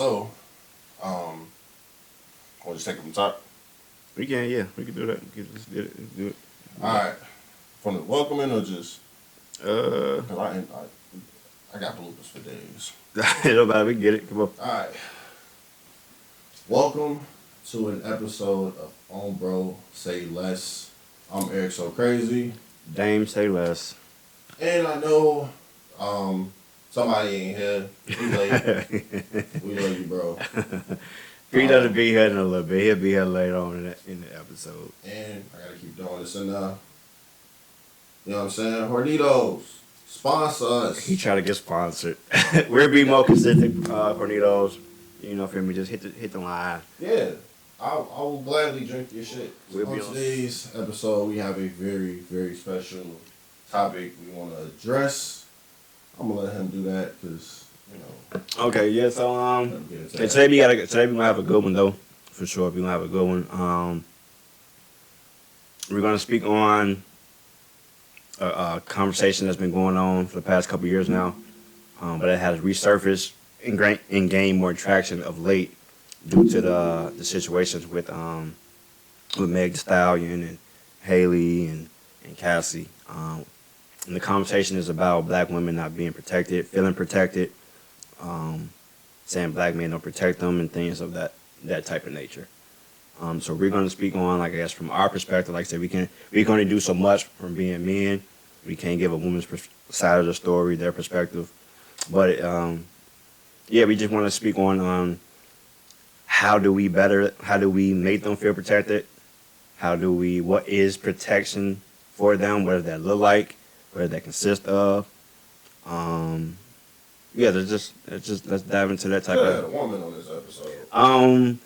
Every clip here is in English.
So, we'll just take it from the top. We can, yeah, we can do that. We can just do it. All right. From the welcoming or just Uh, because I got bloopers for days. nobody, we can get it. Come on. All right. Welcome to an episode of O.B.S.L Less. I'm Eric So Crazy, Dame, say less. and I know somebody ain't here. We late. We love you, bro. He doesn't be here in a little bit. He'll be here later on in the episode. And I gotta keep doing this. And you know what I'm saying? Hornitos, sponsor us. He try to get sponsored. We'll be more consistent, Cornitos. You know, for me, just hit the line. Yeah, I will gladly drink your shit. We'll On be on. today's episode, we have a very, very special topic we want to address. I'm gonna let him do that because Okay, yeah. So let him get into that. today we gonna have a good one though, for sure. We gonna have a good one. We're gonna speak on a conversation that's been going on for the past couple years now, but it has resurfaced and gained more traction of late due to the situations with Meg Thee Stallion and Haley and Cassie. And the conversation is about black women not being protected, feeling protected, saying black men don't protect them, and things of that type of nature. So we're going to speak on, like I guess, from our perspective. Like I said, we can only do so much from being men. We can't give a woman's side of the story, their perspective. But yeah, we just want to speak on how do we make them feel protected? What is protection for them? What does that look like? What does that consist of? Yeah, let's dive into that type Could have of. had a woman on this episode.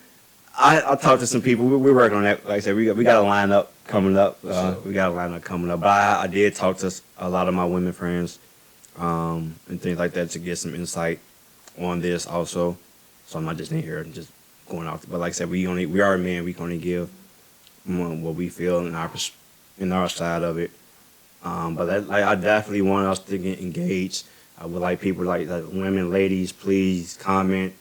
I talked to some people. We're working on that. Like I said, we got a lineup coming up. Sure. We got a lineup coming up. But I did talk to a lot of my women friends, and things like that to get some insight on this also. So I'm not just in here and just going off. But like I said, we are men. We can only give what we feel in our side of it. But I definitely want us to get engaged. I would like people like women, ladies, please comment.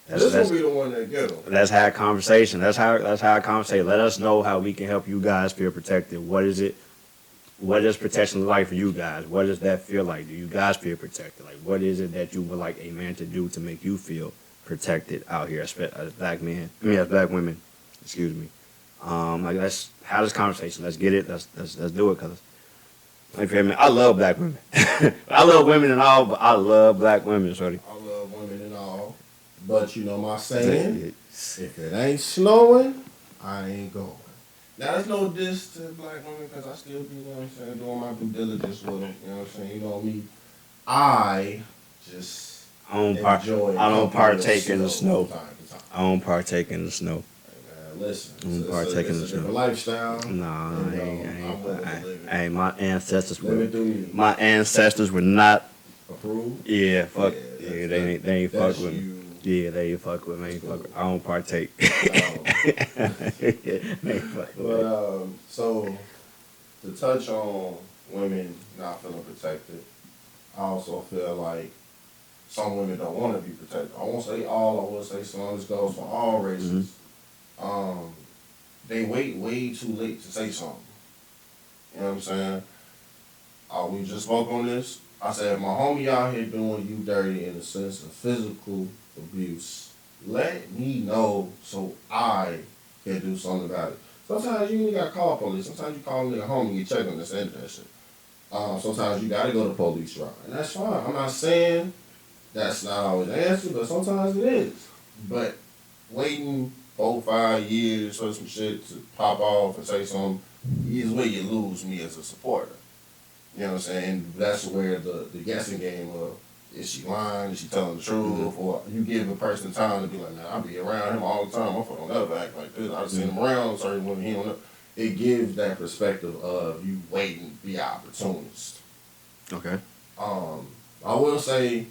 This will be the one that get them. Let's have a conversation. Let's have a conversation. Let us know how we can help you guys feel protected. What is it? What does protection look like for you guys? What does that feel like? Do you guys feel protected? Like, what is it that you would like a man to do to make you feel protected out here as black men? As black women. Excuse me. Like, let's have this conversation. Let's get it. Let's do it, cause like, feel me? I love black women. I love women and all, but I love black women, shorty. I love women and all, but you know my saying: if it ain't snowing, I ain't going. Now, there's no diss to black women because I still be, you know what I'm saying, doing my due diligence with them. You know what I'm saying? You know me. I just I don't partake in the snow. I don't partake in the snow. Listen, it's a different lifestyle. Nah, I ain't. My ancestors were through not. approved. Yeah, fuck. Yeah, they ain't fuck That's with me. you. Yeah, they ain't fuck with me. I don't partake. They ain't fuck with me. But so to touch on women not feeling protected, I also feel like some women don't want to be protected. I won't say all. I will say some. This goes for all races. They wait way too late to say something. You know what I'm saying? We just spoke on this. I said, my homie out here doing you dirty in the sense of physical abuse. Let me know so I can do something about it. Sometimes you ain't got to call police. Sometimes you call a nigga home and you check on this end of that shit. Sometimes you got to go to police route. And that's fine. I'm not saying that's not always the answer, but sometimes it is. But waiting 4-5 years for some shit to pop off and say something is where you lose me as a supporter. You know what I'm saying? That's where the guessing game of is she lying, is she telling the truth, or you give a person time to be like, man, I be around him all the time, I'm don't never act like this. I've seen him around certain women, he don't know. It gives that perspective of you waiting to be opportunist. Okay. I will say,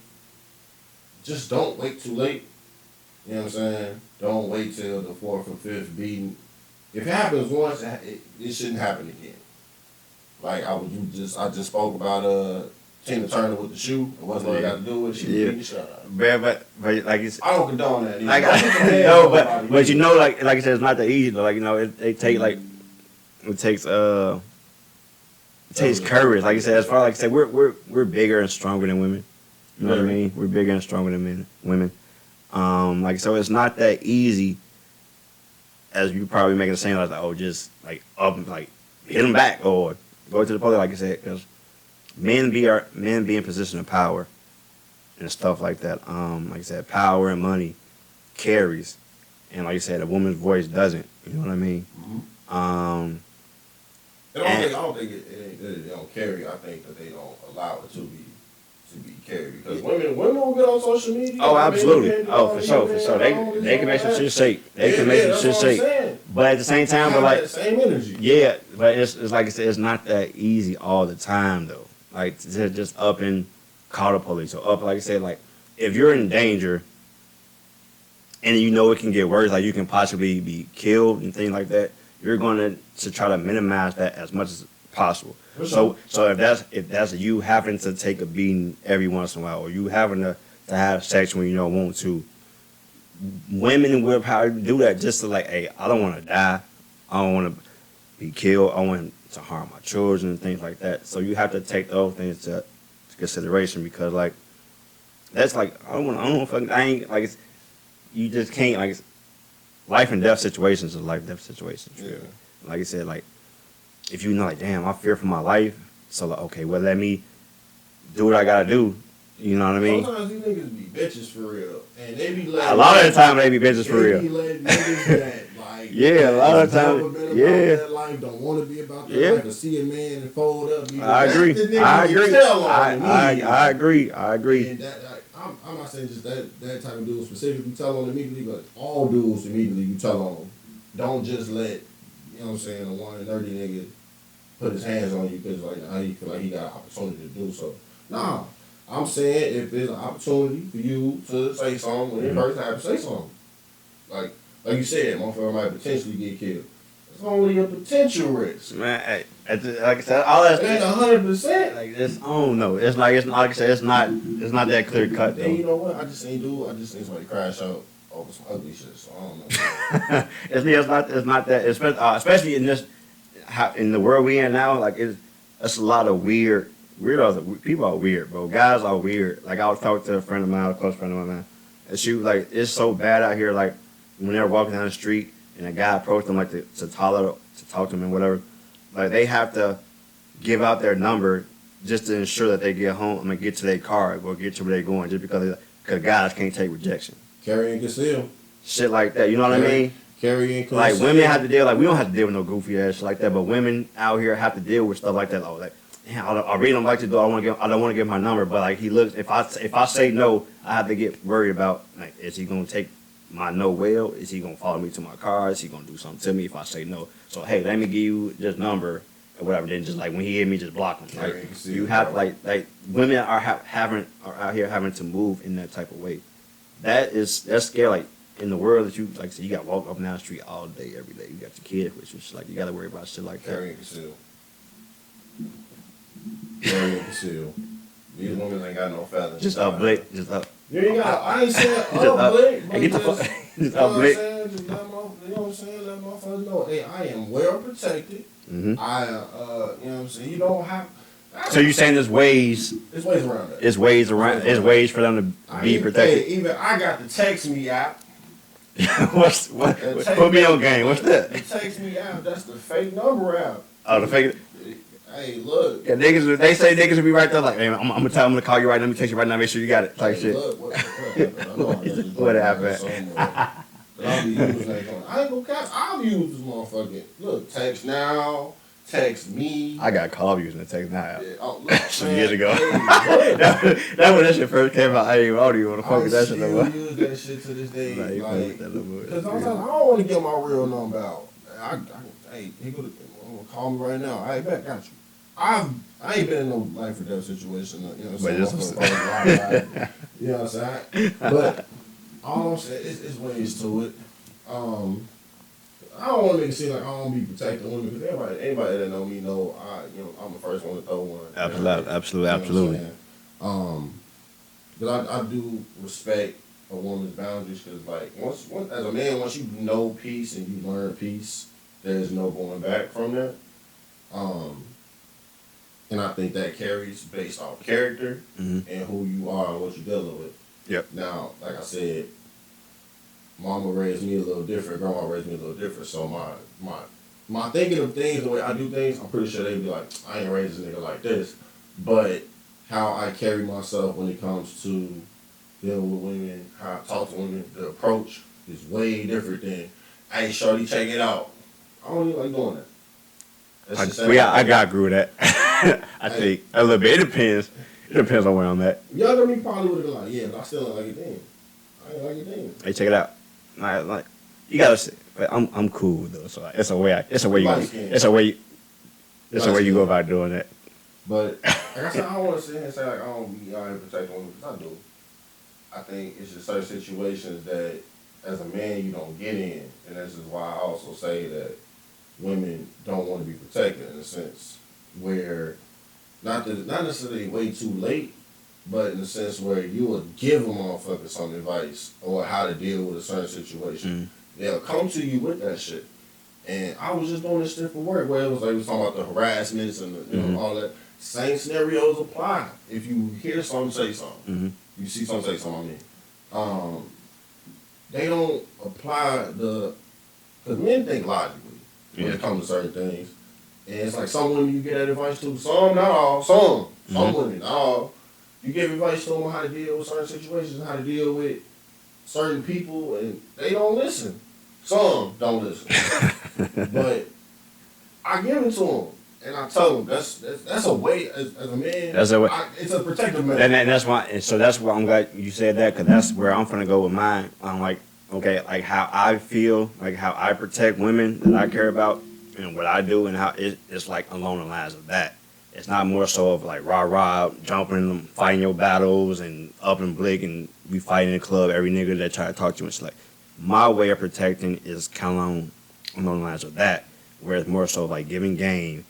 just don't wait too late. You know what I'm saying? Don't wait till the 4th or 5th beating. If it happens once, it shouldn't happen again. Like I just spoke about Tina Turner with the shoe. And what's what got to do with it? She beat the shit out of But like it's, I don't condone that. like no, but you know, like I said, it's not that easy though. Like you know, it takes courage. Like I said, as far like I said, we're bigger and stronger than women. You know what I mean? We're bigger and stronger than women. Like so, it's not that easy as you probably making it seem like oh, just like up like hit them back or go to the police. Like I said, because men be in position of power and stuff like that. Like I said, power and money carries, and like I said, a woman's voice doesn't. You know what I mean? Mm-hmm. I don't think it they don't carry. I think that they don't allow it to be carried because women will get on social media. Oh, absolutely. Oh, for sure. They can make some shit shake. They can make some shit shake. But at the same time, but like same energy. Yeah, but it's like I said, it's not that easy all the time though. Like to just up and call the police or up, like I said, like if you're in danger and you know it can get worse, like you can possibly be killed and things like that, you're going to try to minimize that as much as possible. So if that's you having to take a beating every once in a while, or you having to have sex when you don't want to, women will probably do that just to like, hey, I don't want to die, I don't want to be killed, I want to harm my children and things like that. So you have to take those things to consideration because like that's like I ain't like it's, you just can't like life and death situations are life and death situations. Yeah. Like I said, like if you know like damn I fear for my life, so like okay, well let me do what I gotta do. You know what I mean? Sometimes these niggas be bitches for real, and they be a lot of the time they be bitches for real. They be letting niggas that like yeah, a lot of the time yeah, that life don't want to be about that life. To see a man and fold up. I agree. I agree. And that, I'm not saying just that type of dude specifically tell on immediately, but all dudes immediately you tell on. Don't just let, you know what I'm saying, a 1 in 30 nigga put his hands on you because like how you feel like he got an opportunity to do so. Nah, I'm saying if there's an opportunity for you to say something, when first have to say something. Like you said, motherfucker might potentially get killed. It's only a potential risk. Man, like I said, all that ain't 100%. Like this, I don't know. It's like I said, it's not that clear cut though. And you know what? I just seen somebody crash out over some ugly shit. So I don't know. it's not that. Especially in the world we in now. Like it's a lot of weirdos. People are weird, bro. Guys are weird. Like I was talking to a friend of mine, a close friend of mine, and she was like, "It's so bad out here. Like when they're walking down the street." And a guy approached them like to talk to them and whatever, like they have to give out their number just to ensure that they get home and get to their car or get to where they're going, just because guys can't take rejection. Carry and conceal. Shit like that, you know what I mean? Carry and conceal. Like women have to deal, like we don't have to deal with no goofy ass shit like that, but women out here have to deal with stuff like that. Oh, like, damn, I really don't like to do. I don't want to give my number, but like he looks. If I say no, I have to get worried about like is he gonna take my no well? Is he gonna follow me to my car? Is he gonna do something to me if I say no? So hey, let me give you this number or whatever. Then just like when he hit me, just block him. Like you have like women are out here having to move in that type of way. That's scary. Like in the world that you like, so you got to walk up and down the street all day, every day. You got your kids with you. It's like you got to worry about shit like that. Carry and conceal. Carry and conceal. These women ain't got no feathers. Just up, Blake. Just up. You ain't got. I ain't saying up, Blake. Get the fuck. Just up, Blake. Just let you know what I'm saying? Let motherfuckers know. Hey, I am well protected. Mm-hmm. I, you know what I'm saying? You don't have. So you saying there's ways? There's ways around that. There's ways around. There's ways for them to be protected. Even I got the text me app. what? Put me on game. What's that? The text me app. That's the fake number app. Oh, the fake. Hey, look. Yeah, niggas. They say niggas will be right there. Like, hey, I'm gonna call you right now. Let me text you right now. Make sure you got it. Type shit. Look, what happened? I ain't gonna catch. I'll use this motherfucker. Look, text now. Text me. I got called using the text now. Yeah, look, some years ago. That when that shit first came out. Hey, I don't even want to fuck with that shit no more. I use that shit to this day. Because I don't want to get my real number out. Hey, he gonna call me right now. I bet got you. I ain't been in no life or death situation. You know what I'm saying? You know what I'm saying? But all I'm saying is ways to it. I don't want to make it seem like I don't be protecting women because anybody that know me know I'm the first one to throw one. Absolutely. Because I do respect a woman's boundaries because like once as a man, once you know peace and you learn peace, there's no going back from that. And I think that carries based off character and who you are and what you're dealing with. Yep. Now, like I said, mama raised me a little different, grandma raised me a little different. So my thinking of things, the way I do things, I'm pretty sure they'd be like, I ain't raised a nigga like this. But how I carry myself when it comes to dealing with women, how I talk to women, the approach is way different than, hey, shorty, check it out. I don't even like doing that. I gotta agree with that. I think a little bit. It depends. It depends on where I'm at. Younger me probably would have been like, yeah, but I still don't like it then. I ain't like it then. Hey, check it out. Like you gotta say, but I'm cool though. So it's a way you go about doing that. But like I said, I don't want to sit here and say like I don't be out here protecting women because I do. I think it's just certain situations that as a man you don't get in, and this is why I also say that women don't want to be protected in a sense where not necessarily way too late, but in the sense where you will give a motherfucker some advice or how to deal with a certain situation. They'll come to you with that shit. And I was just doing this shit for work where it was like we was talking about the harassments and the, all that. Same scenarios apply. If you hear something, say something. You see something, say something. They don't apply because men think logically when it comes to certain things. And it's like some women you get that advice to, some, not all, some women, not all. You give advice to them on how to deal with certain situations, how to deal with certain people, and they don't listen. Some don't listen. But I give it to them. And I tell them that's a way as a man. That's a way. It's a protective measure. And that's why. And so that's why I'm glad you said that because that's where I'm gonna go with mine. I'm like, okay, like how I feel, like how I protect women that I care about, and what I do, and how it's like along the lines of that. It's not more so of like rah jumping, fighting your battles, and up and blick, and we fight in the club. Every nigga that try to talk to you, it's like my way of protecting is kind of along the lines of that, where it's more so like giving game.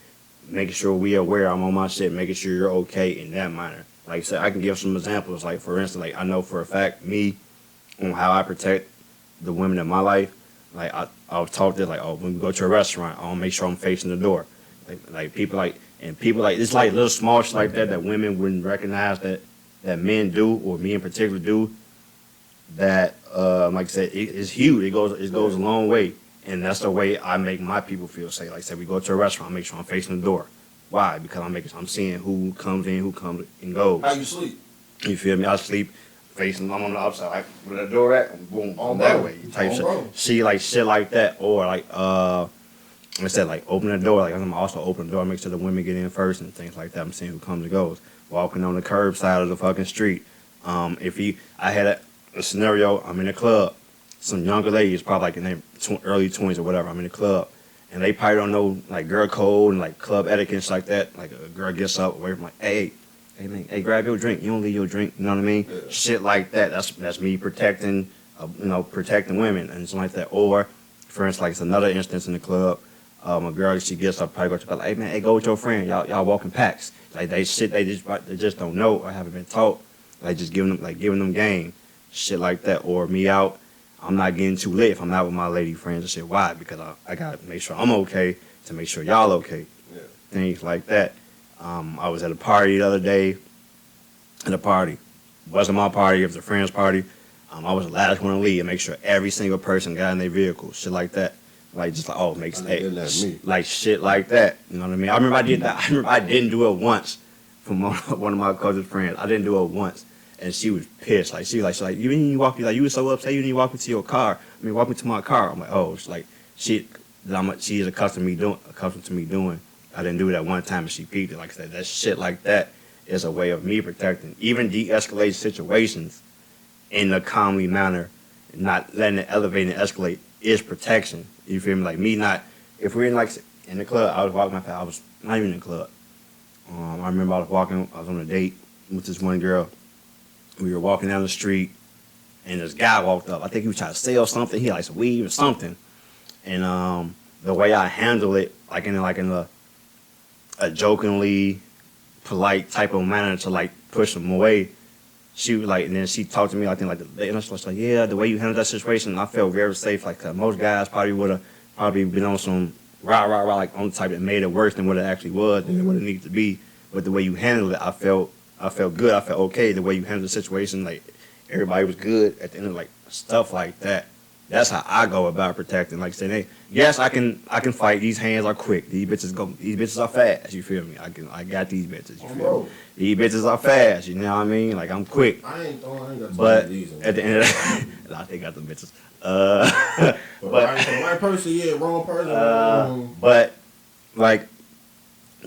Making sure we aware I'm on my shit, making sure you're okay in that manner. Like I said, I can give some examples. Like for instance, like I know for a fact me on how I protect the women in my life. Like I'll talk to like, oh, when we go to a restaurant, I'll make sure I'm facing the door. Like people like it's like little small shit like that women wouldn't recognize that men do or me in particular do. That like I said, it's huge. It goes a long way. And that's the way I make my people feel safe. Like I said, we go to a restaurant, I make sure I'm facing the door. Why? Because I'm seeing who comes in, who comes and goes. How you sleep? You feel me? I sleep facing, I'm on the upside, like where the door at, and boom, that way. Type shit. See, like shit like that, or like like I said, like open the door. Like I'm also open the door, make sure the women get in first and things like that. I'm seeing who comes and goes. Walking on the curb side of the fucking street. I had a scenario. I'm in a club. Some younger ladies, probably like in their early 20s or whatever. I'm in the club, and they probably don't know like girl code and like club etiquette and shit like that. Like a girl gets up away from like, hey man, hey, grab your drink. You don't leave your drink. You know what I mean? Yeah. Shit like that. That's me protecting, protecting women and something like that. Or, for instance, like it's another instance in the club. A girl, she gets up, probably go to like, hey man, hey, go with your friend. Y'all walking packs. Like they just don't know or haven't been taught. Like just giving them game, shit like that. Or me out. I'm not getting too lit if I'm not with my lady friends and shit. Why? Because I got to make sure I'm okay to make sure y'all okay. Yeah. Things like that. I was at a party the other day. At a party. It wasn't my party. It was a friend's party. I was the last one to leave and make sure every single person got in their vehicle. Shit like that. Like, just like, oh, makes like shit like that. You know what I mean? I remember I did that. I remember I didn't do it once from one of my cousin's friends. I didn't do it once. And she was pissed. Like she was like you didn't even walk me. Like you were so upset. You didn't even walk me to your car. I mean, walk me to my car. I'm like, oh, it's like she is accustomed to me doing. I didn't do that one time, and she peeped it. Like I said, that shit like that is a way of me protecting, even de-escalate situations in a calmly manner, not letting it elevate and escalate is protection. You feel me? Like me not. If we're in the club, I was walking my path. I was not even in the club. I remember I was on a date with this one girl. We were walking down the street, and this guy walked up. I think he was trying to sell something. He had like some weed or something. And the way I handle it, like in a jokingly polite type of manner to like push them away. She was like, and then she talked to me. I think and I was like, yeah, the way you handled that situation, I felt very safe. Like most guys probably would have been on some rah, like on the type that made it worse than what it actually was and what it needed to be. But the way you handled it, I felt good. I felt okay. The way you handled the situation, like everybody was good at the end of like stuff like that. That's how I go about protecting. Like saying, hey, yes, I can fight. These hands are quick. These bitches are fast. You feel me? I got these bitches. You feel me? These bitches are fast. You know what I mean? Like I'm quick. I ain't got but these. At the end of the they got them bitches. But right person, yeah, wrong person. But like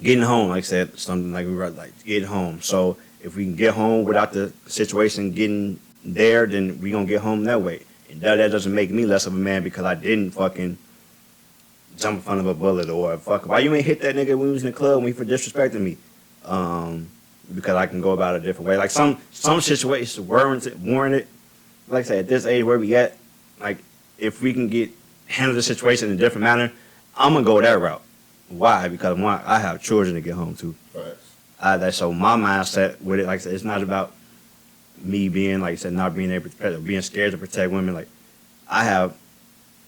getting home, like I said, something like we were like getting home. So if we can get home without the situation getting there, then we gonna get home that way. And that doesn't make me less of a man because I didn't fucking jump in front of a bullet or why you ain't hit that nigga when we was in the club when he for disrespecting me. Because I can go about it a different way. Like some situations warranted. Like I said, at this age where we at, like if we can handle the situation in a different manner, I'm gonna go that route. Why? Because one, I have children to get home to. Right. So my mindset with it, like I said, it's not about me being, like I said, not being able to protect, or being scared to protect women. Like I have,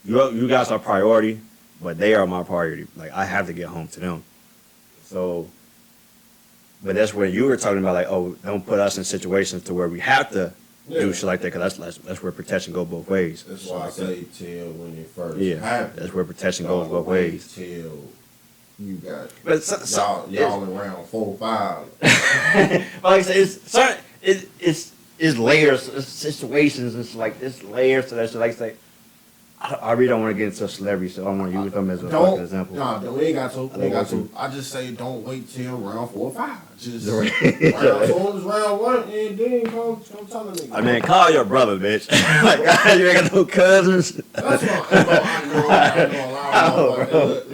you guys are priority, but they are my priority. Like I have to get home to them. So, but that's where you were talking about, like, oh, don't put us in situations to where we have to do shit like that, because that's where protection goes both ways. That's why I say tell when it first happens. That's where protection goes both ways. Till you got it. But y'all around 4 or 5. But like I said, it's layers, it's situations. It's like it's layers to that shit. Like I say, I really don't want to get into celebrity, so I want to use them as a fucking example. No, we ain't got to. I just say don't wait till round 4 or 5. Just round 4 is round 1, and then come tell the nigga. I mean, call your brother, bitch. Like, you ain't got no cousins. That's what I know. Look,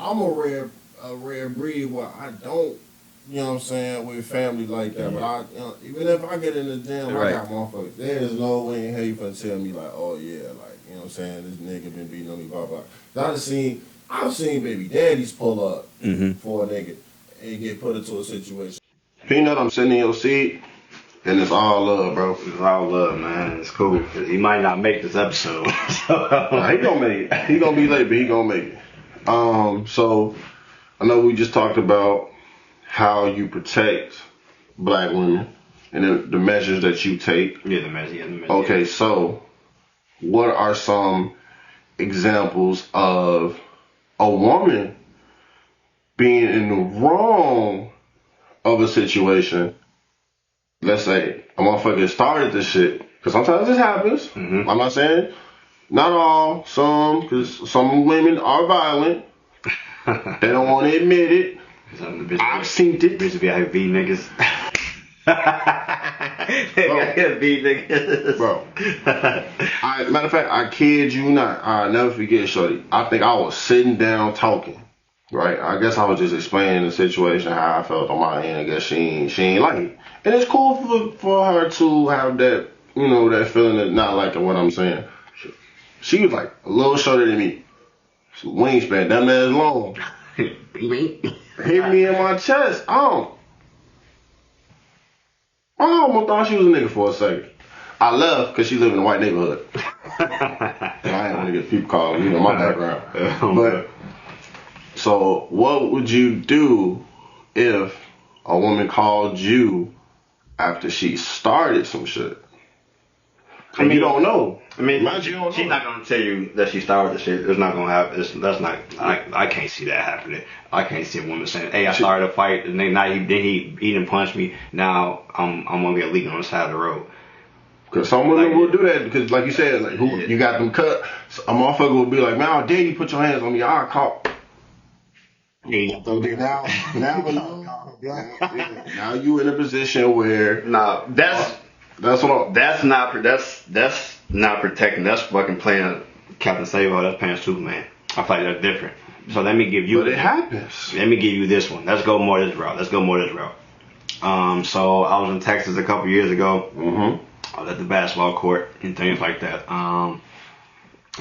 I'm a rare breed where I don't. You know what I'm saying, with family like that. But even if I get in the gym, I got motherfuckers. There's no way in hell you finna tell me like, oh yeah, like, you know what I'm saying, this nigga been beating on me, blah blah. I've seen baby daddies pull up for a nigga and get put into a situation. Peanut, I'm sitting in your seat, and it's all love, bro. It's all love, man. It's cool. He might not make this episode. Nah, he gonna make it. He gonna be late, but he gonna make it. So I know we just talked about how you protect black women and the measures that you take. Yeah, the measures. Okay, so what are some examples of a woman being in the wrong of a situation? Let's say a motherfucker started this shit, because sometimes this happens. I'm not saying not all, some, because some women are violent. They don't want to admit it. I've seen it. Bitch be like V niggas. V niggas. Bro. Matter of fact, I kid you not. I'll never forget, shorty. I think I was sitting down talking. Right? I guess I was just explaining the situation, how I felt on my end. I guess she ain't like it. And it's cool for her to have that, you know, that feeling of not liking what I'm saying. She was like a little shorter than me. Wingspan, that man's long. Hit me in my chest. I almost thought she was a nigga for a second. I left because she lived in a white neighborhood. I ain't want to get people calling me on my background. But so, what would you do if a woman called you after she started some shit? I mean, you don't know. I mean, she's not gonna tell you that she started the shit. It's not gonna happen. That's not. I can't see that happening. I can't see a woman saying, "Hey, I started a fight, and then he didn't punch me. Now I'm gonna get leaking on the side of the road." Because some women will do that. Because, like you said, like you got them cut. So a motherfucker will be like, "Man, how dare you put your hands on me? I'll call." Now you in a position where that's not protecting. That's fucking playing Captain Save-All. That's playing Superman. I feel like that's different. So let me give you. But it happens. Let me give you this one. Let's go more this route. So I was in Texas a couple years ago. I was at the basketball court and things like that.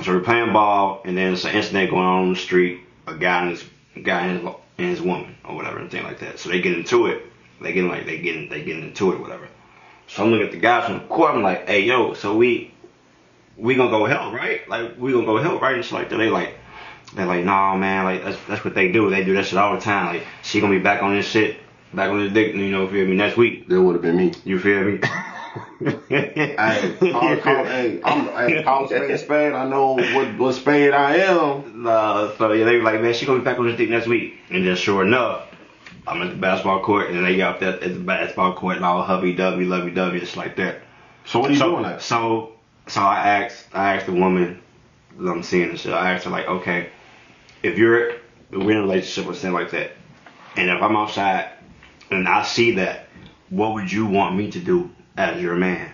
So we're playing ball, and then there's an incident going on the street. A guy and his woman, or whatever, and thing like that. So they get into it. They getting into it, whatever. So I'm looking at the guys from the court. I'm like, hey, yo, so we gonna go help, right? Like we gonna go help, right? And shit like that. They're like, nah, man. Like that's what they do. They do that shit all the time. Like she gonna be back on this shit, back on this dick. You know, feel me? Next week. That would have been me. You feel me? Call spade. I know what spade I am. So yeah, they were like, man, she gonna be back on this dick next week. And then sure enough, I'm at the basketball court, and then they got up there at the basketball court and all lovey dovey, it's like that. So what are you doing that? So I asked the woman that I'm seeing and shit. I asked her like, okay, if we're in a relationship or something like that, and if I'm outside and I see that, what would you want me to do as your man?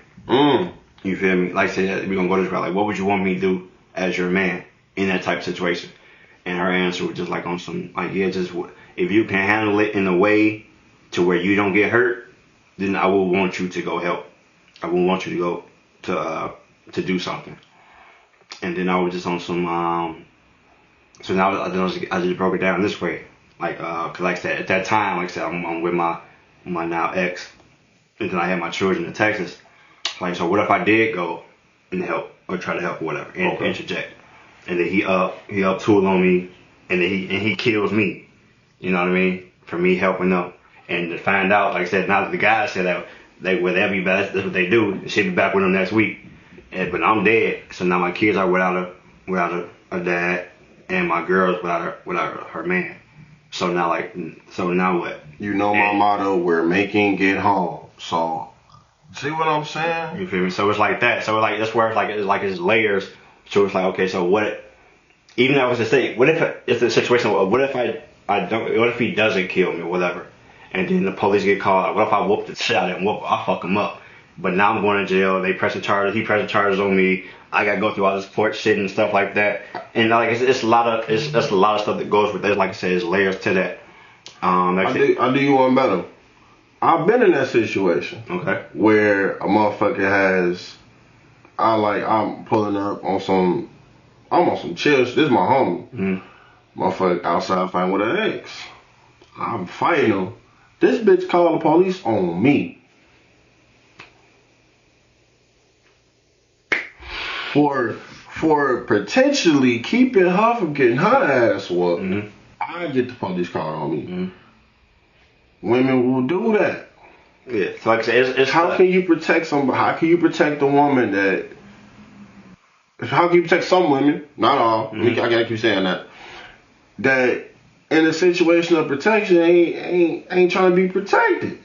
You feel me? Like I said, we're gonna go this route. Like, what would you want me to do as your man in that type of situation? And her answer was just like on some, like, yeah, just if you can handle it in a way to where you don't get hurt, then I will want you to go help. I will want you to go to do something. And then I was just on some, so now I just broke it down this way. Like, cause like I said, at that time, like I said, I'm with my now ex, and then I had my children in Texas. Like, so what if I did go and help, or try to help, or whatever, and interject, and then he up tool on me, and then he kills me. You know what I mean? For me helping them, and to find out, like I said, now that the guys said that they'll be back, that's what they do. She'll be back with them next week, but I'm dead. So now my kids are without a dad, and my girl's without her man. So now what? You know my motto: we're making it home. So, see what I'm saying? You feel me? So it's like that. So like that's where it's layers. So it's like, okay, so what? Even though I was to say, what if it's the situation? What if I don't? What if he doesn't kill me or whatever? And then the police get called. What if I whoop the shit out of him? I fuck him up. But now I'm going to jail. They pressing charges. He pressing charges on me. I gotta go through all this court shit and stuff like that. And like it's a lot of stuff that goes with that. Like I said, there's layers to that. I do you one better. I've been in that situation. Okay. Where a motherfucker I'm pulling up on some. I'm on some chill. This is my homie. Mm-hmm. Motherfucker outside fighting with her ex. I'm fighting him. This bitch called the police on me. For potentially keeping her from getting her ass whooped. Mm-hmm. I get the police called on me. Mm-hmm. Women will do that. Yeah. So like I said, it's how can you protect somebody? How can you protect a woman that? How can you protect some women? Not all. Mm-hmm. I gotta keep saying that. That in a situation of protection ain't trying to be protected.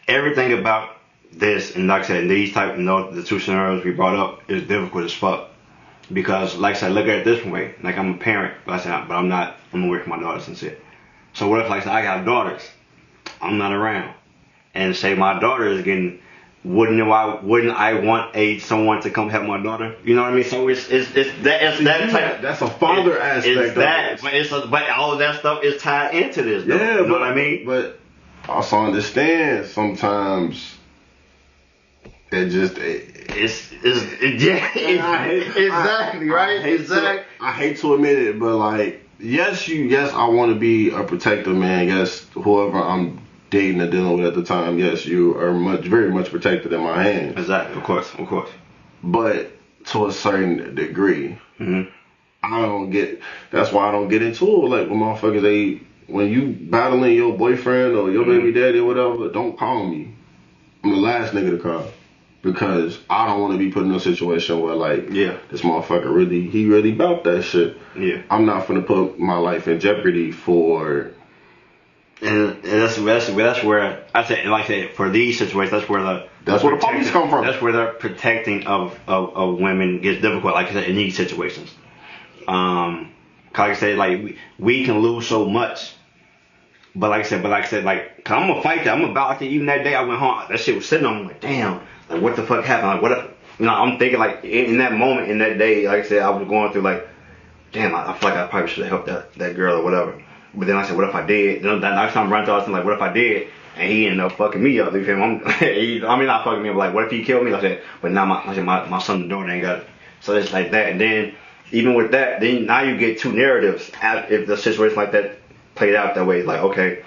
Everything about this, and like I said, these type of the two scenarios we brought up is difficult as fuck. Because like I said, look at it this way. Like I'm a parent, but I'm not. I'm away from my daughters and shit. So what if like I said, I got daughters, I'm not around, and say my daughter is getting. Wouldn't I want someone to come help my daughter? You know what I mean? So it's that type. That's a father aspect. It's that, but all of that stuff is tied into this. Though, yeah, you know what I mean? But I also understand sometimes exactly right. I hate to admit it, but like yes, I want to be a protective man. Yes, whoever I'm dating or dealing with at the time, yes, you are very much protected in my hands. Exactly, of course. But to a certain degree, mm-hmm. That's why I don't get into it. Like when motherfuckers, when you battling your boyfriend or your baby daddy or whatever, don't call me. I'm the last nigga to call. Because I don't want to be put in a situation where this motherfucker really about that shit. Yeah. I'm not finna put my life in jeopardy for. And that's where I say, like I said, for these situations, that's where the police come from. That's where the protecting of women gets difficult. Like I said, in these situations, like I said, like we can lose so much. But like I said, cause I'm gonna fight that. I'm about to, even that day I went home, that shit was sitting on me like, damn, like what the fuck happened? Like what if, I'm thinking like in that moment, in that day, like I said, I was going through like, damn, I feel like I probably should have helped that girl or whatever. But then I said, what if I did? That next time I run through, I was like, what if I did? And he ended up fucking me up. You feel me? Not fucking me up. Like, what if he killed me? I said, but now my son and daughter ain't got So it's like that. And then even with that, then now you get two narratives. If the situation like that played out that way, like okay,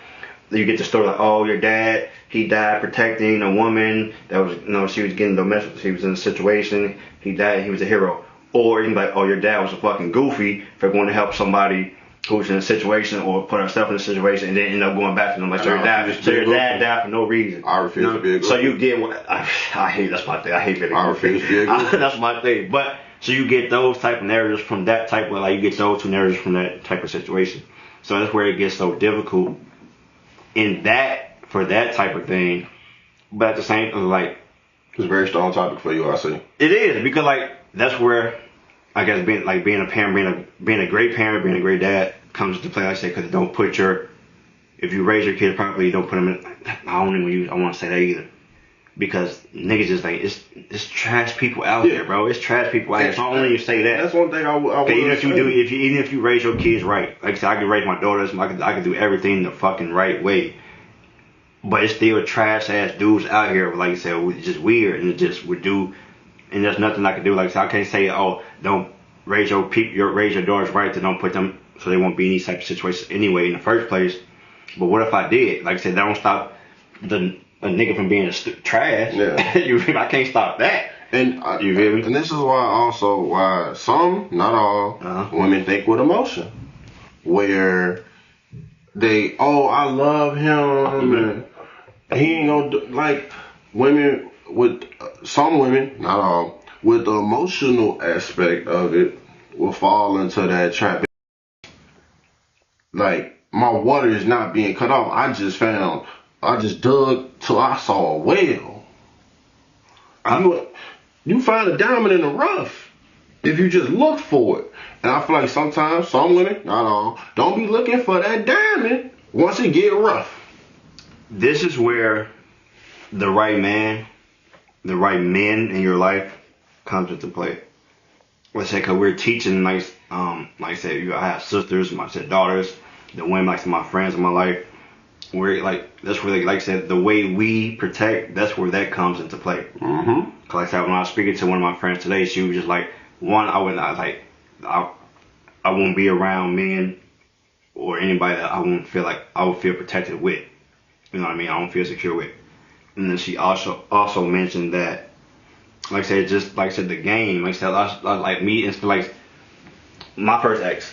you get the story like, oh, your dad, he died protecting a woman that was, she was getting domestic, she was in a situation, he died, he was a hero. Or you can be like, oh, your dad was a fucking goofy for going to help somebody who was in a situation or put herself in a situation and then end up going back to them. Like, so your dad died for no reason. I refuse to be a goofy. So you get what, I hate, that's my thing, I hate being a goofy. I refuse to be a goofy. That's my thing. But, so you get those type of narratives from that type of, like, you get those two narratives from that type of situation. So that's where it gets so difficult in that, for that type of thing. But at the same time, like, it's a very strong topic for you, I see. It is, because like that's where I guess being a parent, being a great parent, being a great dad comes into play. Like I say, because don't put if you raise your kids properly, you don't put them in. I want to say that either, because niggas just like it's trash people out there, bro. It's trash people out there. So only you say that. That's one thing I would even if you raise your kids right, like I said, I can raise my daughters. I can do everything the fucking right way. But it's still trash ass dudes out here, like you said, it's just weird and and there's nothing I can do. Like I said, I can't say, oh, don't raise your daughters right, to don't put them so they won't be in these type of situations anyway in the first place. But what if I did? Like I said, that don't stop a nigga from being trash. Yeah. I can't stop that. And you feel me? And this is why some, not all, women think with emotion, where they, oh, I love him, and he ain't gonna do, like, women with, some women, not all, with the emotional aspect of it, will fall into that trap. Like, my water is not being cut off. I just dug till I saw a whale. You find a diamond in the rough if you just look for it. And I feel like sometimes some women, not all, don't be looking for that diamond once it get rough. This is where the right men in your life comes into play. Let's say, cause we're teaching, like I said, I have sisters, daughters, the women, like my friends in my life. Where that's where like I said, the way we protect, that's where that comes into play. Mm-hmm. Cause like I said, when I was speaking to one of my friends today, she was just like, I won't be around men or anybody that I won't feel like I would feel protected with. You know what I mean? I don't feel secure with. And then she also mentioned that, like I said, just like I said, the game. Like I said, like me, and like my first ex.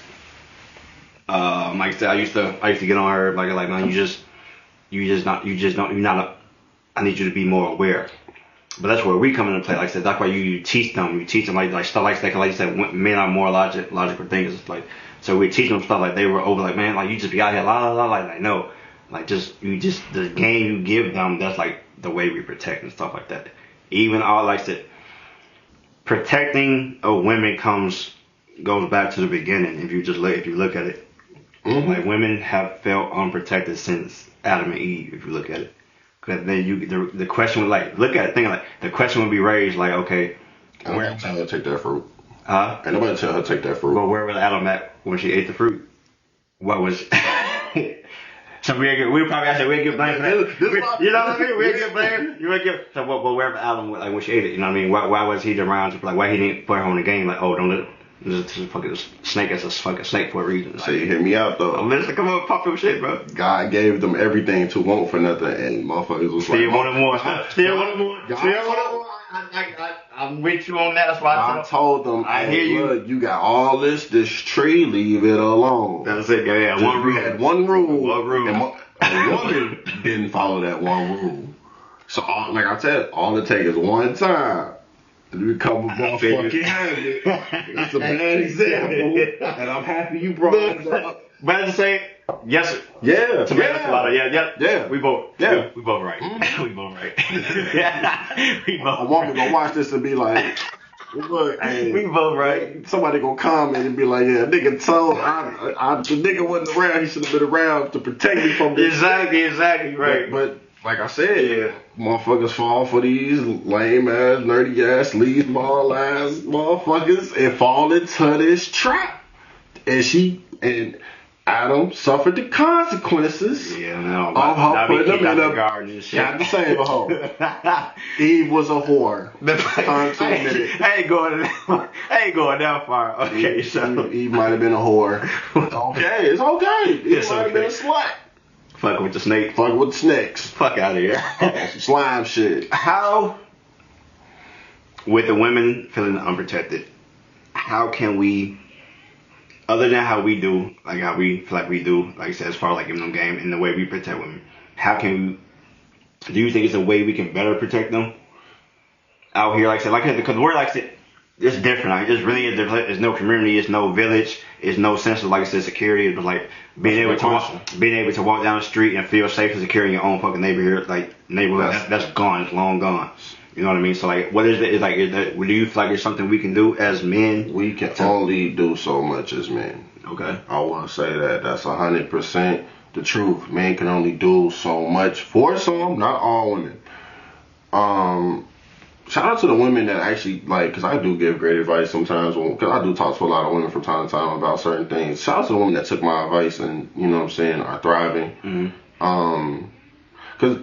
Like I said, I used to get on her like man, I need you to be more aware. But that's where we come into play. Like I said, that's why you teach them like stuff like that. Like you said, men are more logical thinkers. Like, so we teach them stuff like they were over. Like, man, like you just be out here la la la. Like no, like the game you give them. That's like the way we protect and stuff like that. Even all like I said, protecting a women goes back to the beginning. If you look at it, like women have felt unprotected since Adam and Eve. If you look at it. Because then the question would look at it, think like the question would be raised like, okay, where tell her to take that fruit? Huh? Ain't nobody tell her to take that fruit. But where was Adam at when she ate the fruit? What was? So we'll probably have to get blamed for that. You know what I mean? We'll get blamed. You will get. So but wherever Adam when she ate it, you know what I mean? Why was he around? Why he didn't put her on the game? Like, oh, don't let. This fucking snake is a fucking snake for a reason. So you hear me out though. Oh, listen, come on, pop your shit, bro. God gave them everything to want for nothing, and motherfuckers was still like, want more. Still want more. I'm with you on that. That's why I told them. I hear you. Look, you got all this tree. Leave it alone. That's it. Yeah. One rule. We had one rule. One rule. And woman didn't follow that one rule. So, like I said, all it takes is one time. To become a motherfucking habit. That's a bad example, and I'm happy you brought it up. But to say, yes, sir. Yeah. Yeah. We both. Yeah. We both right. Mm-hmm. We both right. Yeah. We both. A woman gonna watch this and be like, "Look, hey, we both right." Somebody gonna comment and be like, "Yeah, nigga told the nigga wasn't around. He should have been around to protect me from this." Exactly. Right. But like I said, motherfuckers fall for these lame ass, nerdy ass, sleazeball ass motherfuckers and fall into this trap. And Adam suffered the consequences Yeah, no. of her putting him in the a garden and shit. Had to save a hoe. Eve was a whore. I ain't going that far. Okay, Eve might have been a whore. Okay, it's okay. Eve might have been a slut. Fucking with the snake. Fucking with the snakes. Fuck out of here. Some slime shit. How, with the women feeling unprotected, how can we, other than how we do, like how we feel like we do, like I said, as far as like giving them game and the way we protect women, how can we, do you think it's a way we can better protect them out here? Like I said, because we're like I said, it's different. Like, it's really is different. There's no community, it's no village, it's no sense of, like I said, security. It's like being able to walk down the street and feel safe and secure in your own fucking neighborhood. That's gone. It's long gone. You know what I mean? So like, what is it? Is that? Do you feel like it's something we can do as men? We can only do so much as men. Okay. I will say that. That's 100% the truth. Men can only do so much for some, not all women. Shout out to the women that actually, like, because I do give great advice sometimes, because I do talk to a lot of women from time to time about certain things. Shout out to the women that took my advice and, you know what I'm saying, are thriving. Because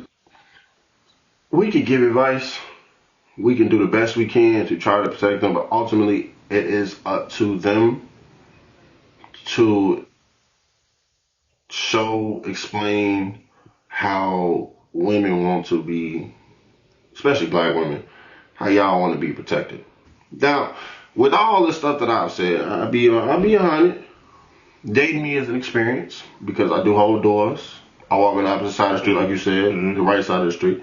we can give advice, we can do the best we can to try to protect them, but ultimately it is up to them to explain how women want to be, especially black women, how y'all want to be protected. Now, with all the stuff that I've said, I'll be 100. Dating me is an experience because I do hold doors. I walk on the opposite side of the street, like you said, the right side of the street.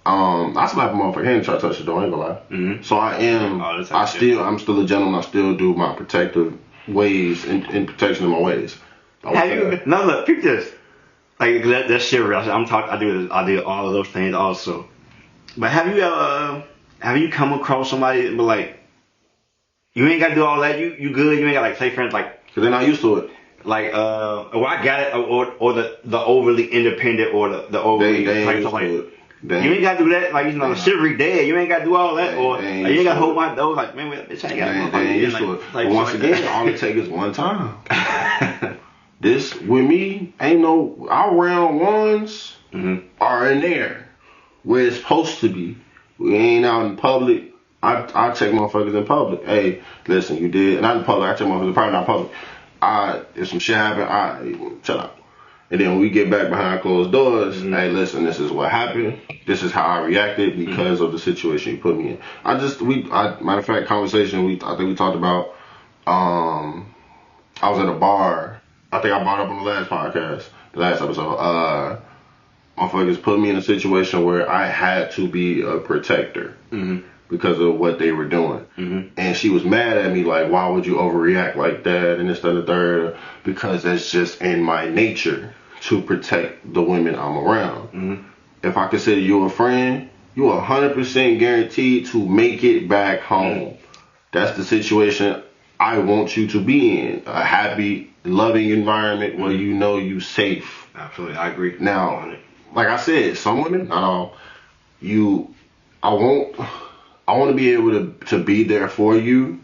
I slap a motherfucker hand and try to touch the door. I ain't gonna lie. So I'm still a gentleman. I still do my protective ways and protection of my ways. Look, peep this. Like that shit real. I do all of those things also. But have you come across somebody but like you ain't gotta do all that, you good, you ain't gotta like say friends like, cause they're not used to it. Like I got it, or the overly independent or the overly like stuff like you ain't gotta do that, like you know, the chivalry dead, you ain't gotta do all that, or you ain't gotta hold my door like, man, bitch, I ain't gotta used to it. But once again, all it takes is one time. This with me ain't no, our round ones are in there where it's supposed to be. We ain't out in public. I check motherfuckers in public. Hey, listen, you did. Not in public. I check motherfuckers probably not public. If some shit happen, chill out. And then when we get back behind closed doors, hey, listen, this is what happened. This is how I reacted because of the situation you put me in. Matter of fact, conversation, I think we talked about, I was at a bar. I think I brought up on the last podcast, the last episode. Motherfuckers put me in a situation where I had to be a protector because of what they were doing. And she was mad at me like, why would you overreact like that and this, that, and the third? Because that's just in my nature to protect the women I'm around. If I consider you a friend, you are 100% guaranteed to make it back home. That's the situation I want you to be in. A happy, loving environment where you know you safe. Absolutely, I agree. Now, like I said, some women, not all, I want to be able to be there for you,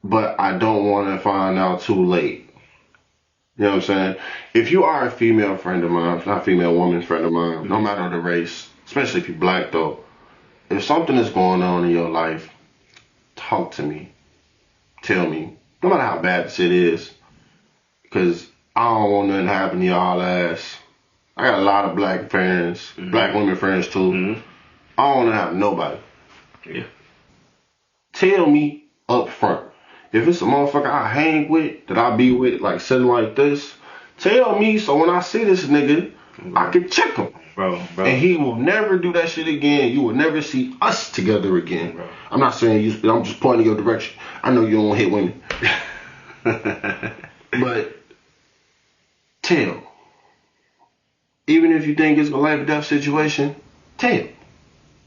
but I don't want to find out too late. You know what I'm saying? If you are a female friend of mine, not female woman friend of mine, no matter the race, especially if you're black though, if something is going on in your life, talk to me. Tell me. No matter how bad the shit is. Because I don't want nothing to happen to y'all ass. I got a lot of black friends, black women friends too. I don't want to have nobody. Yeah. Tell me up front. If it's a motherfucker I hang with, that I be with, like sitting like this, tell me so when I see this nigga, I can check him. Bro. And he will never do that shit again. You will never see us together again. Bro. I'm not saying you, I'm just pointing your direction. I know you don't hit women. But tell. Even if you think it's a life or death situation, tell.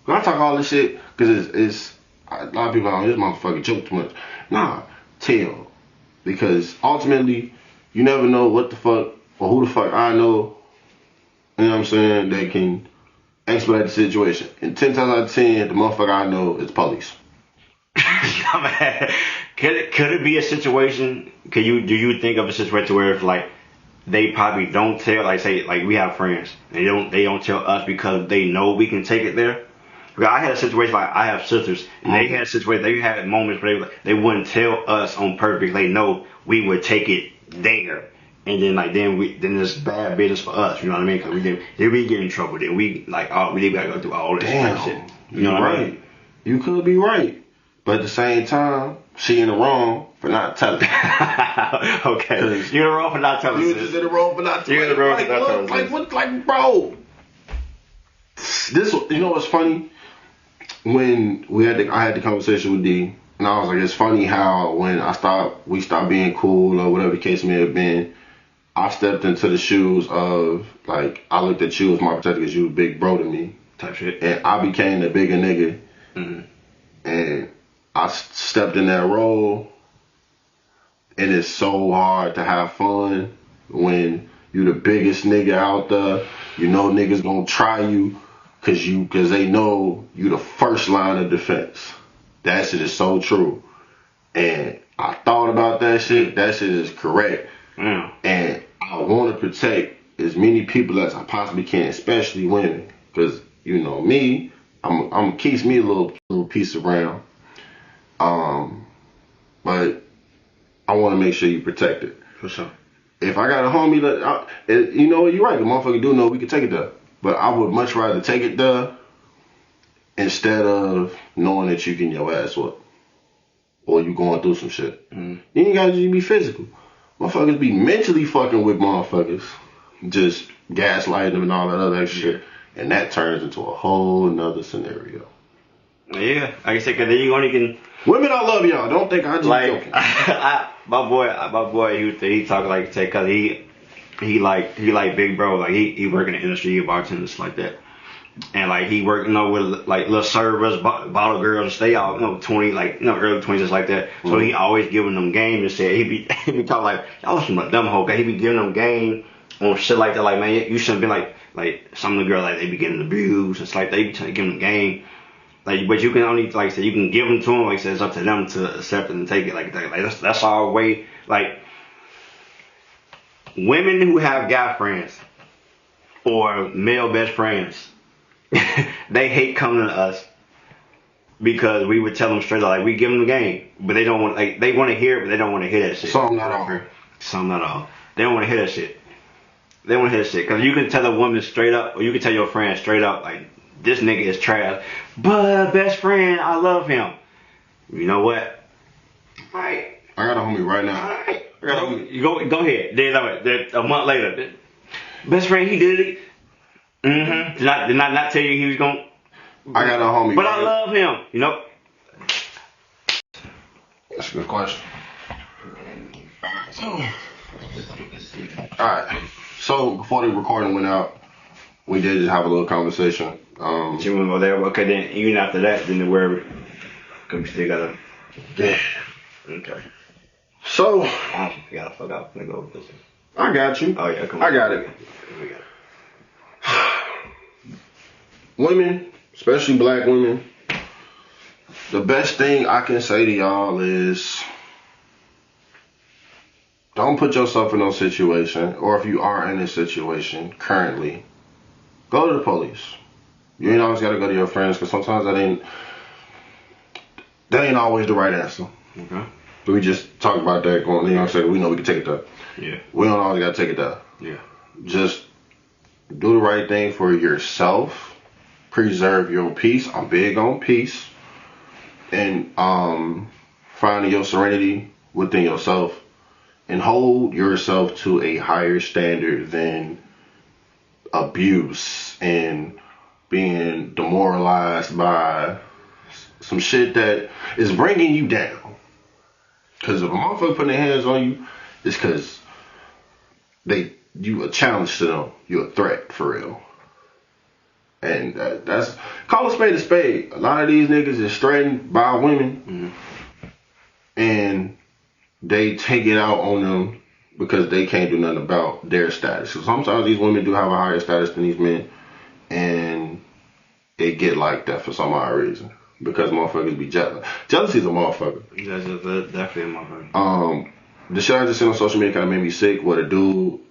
When I talk all this shit, because it's a lot of people on this motherfucker joke too much. Nah, tell. Because ultimately, you never know what the fuck or who the fuck I know, you know what I'm saying, that can expedite the situation. And 10 times out of 10, the motherfucker I know is police. Could it be a situation? Do you think of a situation where it's like they probably don't tell, like say like we have friends, and they don't tell us because they know we can take it there. Because I had a situation like I have sisters, and they had a situation. They had moments where they wouldn't tell us on purpose. They know we would take it there, and then it's bad business for us. You know what I mean? Because we get in trouble. Then we like we gotta go through all this shit. You know what I mean? You could be right, but at the same time, she in the wrong for not telling. Okay, you're in the wrong for not telling. You just in the wrong for not telling. You're in the wrong for not telling. Like, bro. This, you know what's funny? When I had the conversation with D, and I was like, it's funny how when we stopped being cool or whatever the case may have been, I stepped into the shoes of like I looked at you as my protector because you was big bro to me type shit, and I became the bigger nigga, and I stepped in that role, and it's so hard to have fun when you the biggest nigga out there. You know niggas gonna try you. Cause they know you the first line of defense. That shit is so true. And I thought about that shit. That shit is correct. And I want to protect as many people as I possibly can, especially women. Cause you know me, I'm keeps me a little piece around. But I want to make sure you protect it. For sure. If I got a homie that, you know, you're right. The motherfucker do know we can take it there. But I would much rather take it there instead of knowing that you getting your ass whooped or you going through some shit. You ain't gotta just be physical. Motherfuckers be mentally fucking with motherfuckers, just gaslighting them and all that other extra shit, and that turns into a whole nother scenario. Yeah, like I said, cause then you only can. Women, I love y'all. Don't think I just joking. My boy, he talk like say, cause he like big bro, like he work in the industry, he bartender, stuff like that, and like he work with like little servers, bottle girls, they all 20 like early 20s just like that. So he always giving them game and said he be talking like y'all some dumb hoe, cause he be giving them game on shit like that. Like man, you shouldn't be like some of the girls like they be getting abused and stuff like they be trying to give them game. Like, but you can only like say you can give them to them. Like, say it's up to them to accept it and take it. Like that's our way. Like. Women who have guy friends or male best friends, they hate coming to us because we would tell them straight up, like we give them the game, but they don't want, like they want to hear it, but they don't want to hear that shit. Some not all. Some not all. They don't want to hear that shit. They want to hear that shit because you can tell a woman straight up, or you can tell your friend straight up, like this nigga is trash, but best friend, I love him. You know what? All right. I got a homie right now. All right. You go ahead. Then a month later, best friend, he did it. Did I not tell you he was going? I got a homie. But I love him. You know. That's a good question. Alright. So before the recording went out, we did just have a little conversation. She went over there. Okay, then even after that, then where? Cause we still gotta. Yeah. Okay. So I gotta fuck out. Let go with this. I got you. Oh yeah, come on. I got it. Women, especially black women, the best thing I can say to y'all is don't put yourself in no situation, or if you are in a situation currently, go to the police. You ain't always gotta go to your friends, because sometimes that ain't always the right answer. Okay. We just talk about that going, you know what I'm saying? We know we can take it there. Yeah. We don't always gotta take it there. Yeah. Just do the right thing for yourself. Preserve your peace. I'm big on peace. And finding your serenity within yourself. And hold yourself to a higher standard than abuse and being demoralized by some shit that is bringing you down. Because if a motherfucker putting their hands on you, it's because you a challenge to them. You a threat for real. And that's call a spade a spade. A lot of these niggas is threatened by women, and they take it out on them because they can't do nothing about their status. So sometimes these women do have a higher status than these men, and they get like that for some odd reason. because motherfuckers be jealous. Jealousy's a motherfucker. That's definitely a motherfucker. The shit I just seen on social media kind of made me sick. Where the dude, you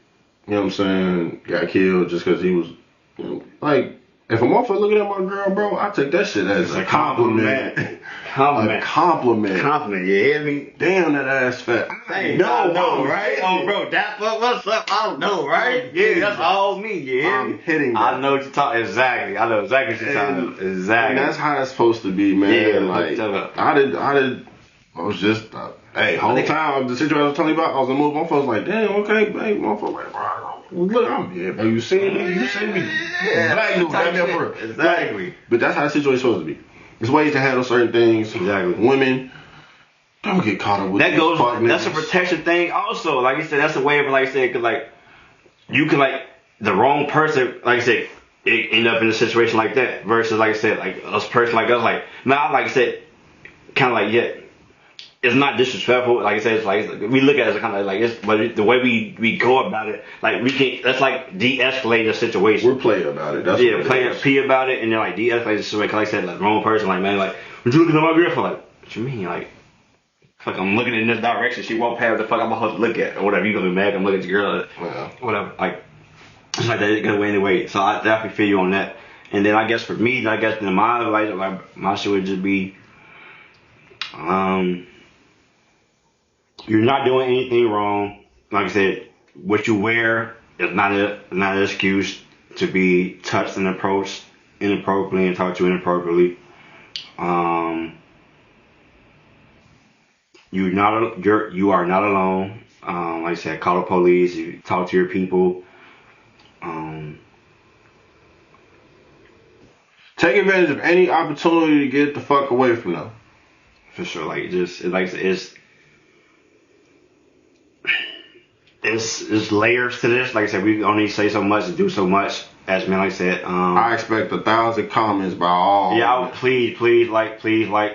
know what I'm saying, got killed just because he was, you know, like, if a motherfucker looking at my girl, bro, I take that shit as a compliment. A compliment. You hear me? Damn, that ass fat. I know, right? Oh, bro, that fuck, what's up? I don't know, right? Yeah, that's all me. You hear me? I'm hitting that. I know what you're talking. Exactly. I know exactly what you're talking about. Exactly. And that's how it's supposed to be, man. Yeah, like, I was just, hey, whole time the situation I was telling you about, I was in the mood. My folks like, damn, okay, hey, motherfucker, like, bro, look, I'm here, bro. You see me? Yeah, black dude, back there for real. Exactly. Like, but that's how the situation's supposed to be. There's ways to handle certain things. Exactly. Women, don't get caught up with that goes. fuck That's a niggas. protection thing, also. Like you said, that's a way of, like I said, cause like you can, like, the wrong person, like I said, it end up in a situation like that. Versus, like I said, like a person like us, like now, like I said, kind of like, yeah, it's not disrespectful. Like I said, it's like we look at it as kind of like it's, but the way we go about it, like we can, that's like de-escalate the situation. We're playing about it. That's yeah, what playing it is. P about it, and then like de-escalate the situation. Like I said, like wrong person, like, man, like, what you looking at my girlfriend? Like, what you mean? Like, fuck, I'm looking in this direction. She walked past the fuck I'm supposed to look at, or whatever. You gonna be mad? I'm looking at your girl, Yeah. whatever. Like, it's like that. It goes away anyway. So I definitely feel you on that. And then I guess for me, I guess in my life, like my shit would just be, you're not doing anything wrong. Like I said, what you wear is not an excuse to be touched and approached inappropriately and talked to inappropriately. You are not alone. Like I said, call the police. You talk to your people. Take advantage of any opportunity to get the fuck away from them. For sure, like just like it's layers to this. Like I said, we only say so much and do so much. As men, like I said, I expect 1,000 comments by all. Yeah, I would please like,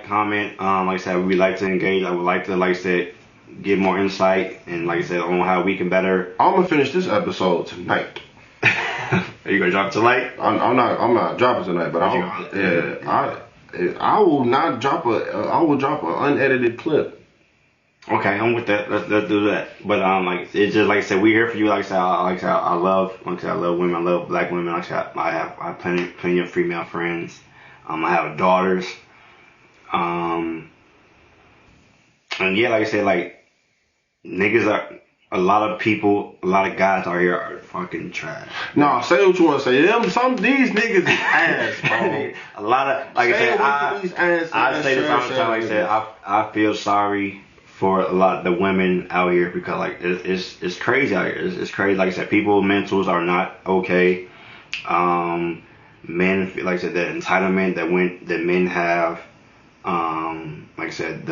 comment. Like I said, we'd like to engage. I would like to, like I said, give more insight and, like I said, on how we can better. I'm gonna finish this episode tonight. Are you gonna drop it tonight? I'm not dropping tonight, but I will not drop I will drop an unedited clip. Okay, I'm with that. Let's do that. But like it's just like I said, we're here for you. Like I said, I love women. I love black women. Like I said, I have plenty of female friends. I have daughters. And yeah, like I said, like niggas are a lot of guys out here are fucking trash. No, say what you want to say. These niggas is ass, bro. A lot of, like I said, I say this all the time. Like I said, I feel sorry for a lot of the women out here because like it's crazy out here. It's crazy. Like I said, people's mentals are not okay. Men, like I said, that entitlement that men have. Like I said,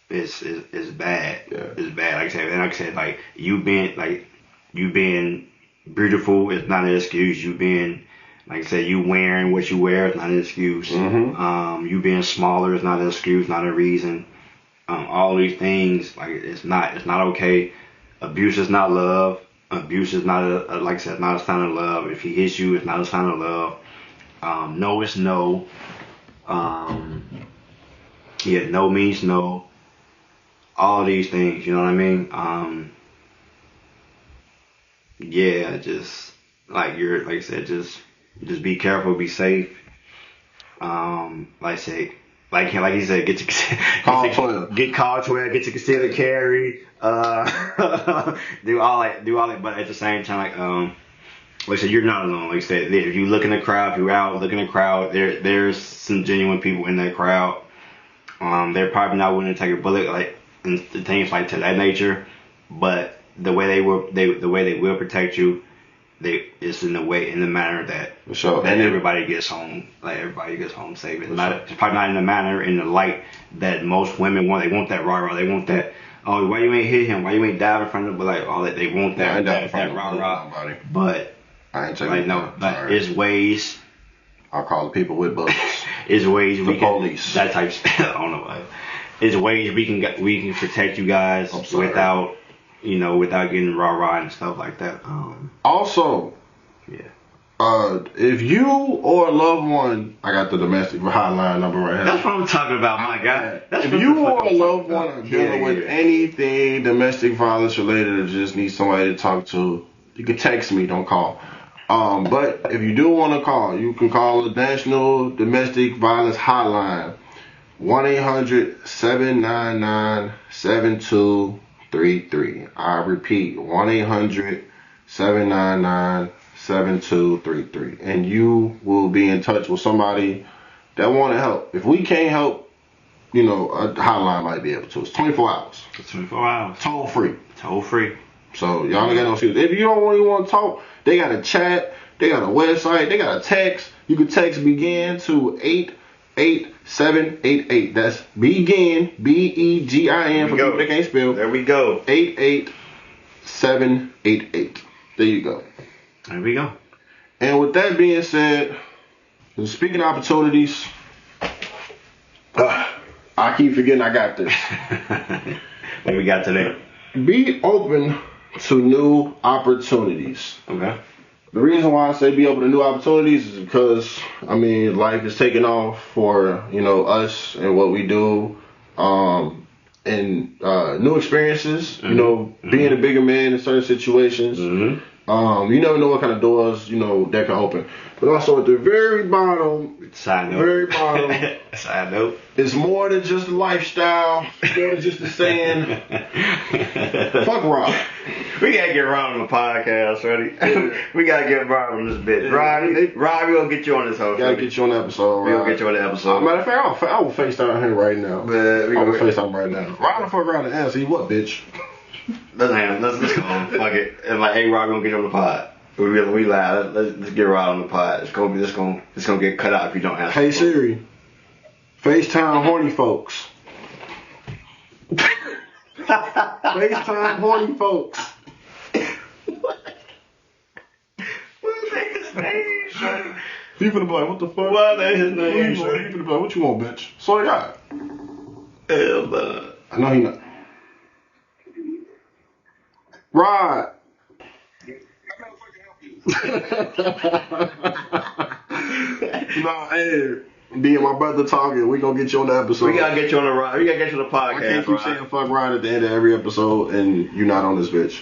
is bad. Yeah. It's bad. Like I said, like you being beautiful is not an excuse. You being, like I said, you wearing what you wear is not an excuse. Mm-hmm. You being smaller is not an excuse, not a reason. All these things, like it's not okay. Abuse is not love. Abuse is not like I said, not a sign of love. If he hits you, it's not a sign of love. No is no. Yeah, no means no. All these things, you know what I mean? Yeah, just like I said, just be careful, be safe. Like I say, like he said, get call 12, get to conceal carry, do all that, but at the same time, like I said, you're not alone. Like I said, if you look in the crowd, if you're out looking in the crowd, there's some genuine people in that crowd. They're probably not willing to take a bullet, like, and things like to that nature, but the way they will protect you, it's in the manner that everybody gets home, safe. It's probably not in the manner, in the light that most women want. They want that rah-rah. They want that, oh, why you ain't hit him? Why you ain't dive in front of him? But like all that, they want that rah-rah. But I ain't like no, but it's ways. I'll call the people with bullets. It's ways the we police. That type. I don't know. It's ways we can protect you guys without getting rah-rah and stuff like that. Also, yeah. If you or a loved one, I got the domestic hotline number right here. That's what I'm talking about, my guy. If you or a loved one are dealing with anything domestic violence related or just need somebody to talk to, you can text me, don't call. But if you do want to call, you can call the National Domestic Violence Hotline, 1-800-799-7233. I repeat, 1-800-799-7233. And you will be in touch with somebody that want to help. If we can't help, a hotline might be able to. It's 24 hours. It's 24 hours. Toll free. Toll free. So y'all ain't got no excuse. If you don't really want to talk, they got a chat, they got a website, they got a text. You can text BEGIN to 88788. That's BEGIN, BEGIN for people that can't spell. There we go. 88788. There you go. There we go. And with that being said, speaking of opportunities, I keep forgetting I got this. What we got today? Be open to new opportunities. Okay. The reason why I say be open to new opportunities is because, life is taking off for, us and what we do, and new experiences, being a bigger man in certain situations. Mm-hmm. You never know what kind of doors, that can open. But also at the very bottom, Side note. It's more than just a lifestyle, more than just a saying. Fuck Rob. We gotta get Rob on the podcast, ready? We gotta get Rob on this bitch. Rob, we gonna get you on this whole Gotta get you on the episode, We gonna get you on the episode. Matter of fact, I will FaceTime him right now. Man, I will FaceTime right now. Rob the fuck around and answer. What, bitch? Let's go. Fuck it. And hey, Rob, gonna get you on the pod. We live. Let's get Rob on the pod. It's gonna get cut out if you don't answer. Hey Siri, FaceTime horny folks. FaceTime horny folks. What's his name, son? You finna be like, what the fuck? What is his name, You finna be like, what you want, bitch? So I got. Hell no. I know he not. Rod. Nah, hey, me and my brother talking. We gonna get you on the episode. We gotta get you on the podcast. I can't keep saying fuck Rod at the end of every episode, and you not on this bitch.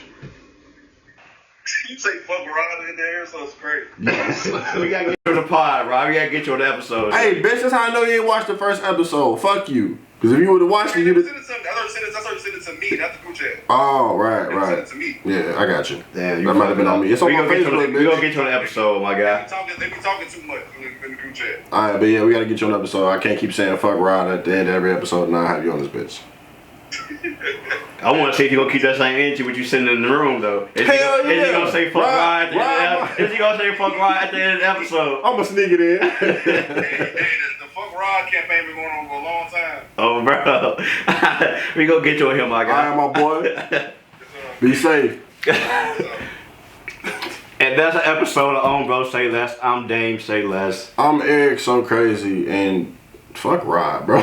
You say fuck Rod in there, so it's great. Yes. We gotta get you on the pod, Rob. We gotta get you on the episode. Hey, bitch, that's how I know you ain't watched the first episode. Fuck you. Because if you would have watched it, you'd have. I thought you sent it to me, not the group chat. Oh, right. Send it to me. Yeah, I got you. Damn, that might have been on me. It's on my Facebook, We gonna get you on the episode, my guy. They be talking too much in the group chat. Alright, but yeah, we gotta get you on the episode. I can't keep saying fuck Rod at the end of every episode and not have you on this bitch. I want to see if you gonna keep that same energy with you sitting in the room though. Is he gonna say fuck Rod at the end of the episode? I'ma sneak it in. Hey, the fuck Rod campaign been going on for a long time. Oh, bro. We gonna get you on here, my guy. Alright, my boy. Be safe. And that's an episode of On Bro Say Less. I'm Dame Say Less. I'm Eric So Crazy and fuck Rod, bro.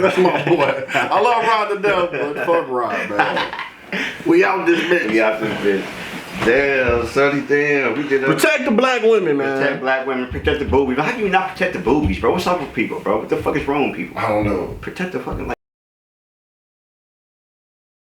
That's my boy. I love Rod to death, but fuck Rod, man. We out this bitch. Damn, Sonny, damn. We did Protect the black women, man. Protect black women, protect the boobies. How can you not protect the boobies, bro? What's up with people, bro? What the fuck is wrong with people? I don't know. Protect the fucking